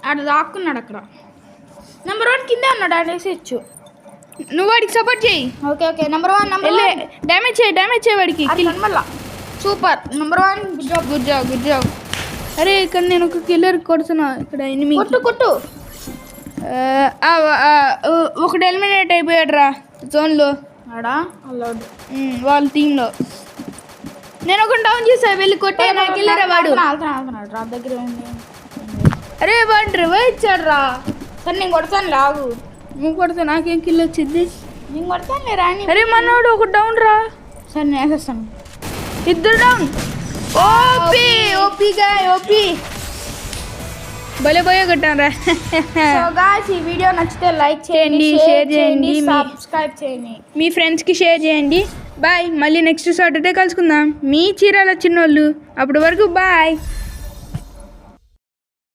ఆడ దాక్కున్నాడు అక్కడ. నెంబర్ 1 కిందే ఉన్నాడు, ఆడ వేసేయచ్చు. నువ్వు వాడికి సపోర్ట్ చేయి. ఓకే నెంబర్ 1 డ్యామేజ్ చేయి వాడికి. మళ్ళా సూపర్ నెంబర్ 1. Good job. అరే ఇక్కడ నేను ఒక కిల్లర్ కొడుతున్నా. ఇక్కడ ఎనిమి కొట్టు. ఒకడు ఎలిమినేట్ అయిపోయాడు రా జోన్లో ఆడా అల్లౌడ్ వాళ్ళ టీంలో. నేను ఒక డౌన్ చేసా, వెళ్ళి కొట్టే నా కిల్లర్ వాడు. వెళ్తున్నాడు రా దగ్గర ఉంది. అరే వాడు రివైవ్ ఇచ్చాడు రా. సరే నేను కొడతాను లాగు. నువ్వు కొడితే నాకేం కిల్ వచ్చింది? నేను కొడతాను రాని. అరే మనోడు ఒక డౌన్ రా. సరే నేను వేసేస్తాను. 2 డౌన్. ఓపీ భలే కొట్టాను రా. సో గాయ్స్ ఈ వీడియో నచ్చితే లైక్ చేయండి, షేర్ చేయండి, సబ్స్క్రైబ్ చేయండి, మీ ఫ్రెండ్స్కి షేర్ చేయండి. బాయ్. మళ్ళీ నెక్స్ట్ సాటర్డే కలుసుకుందాం. మీ చీరాల చిన్నోళ్ళు. అప్పటి వరకు బాయ్.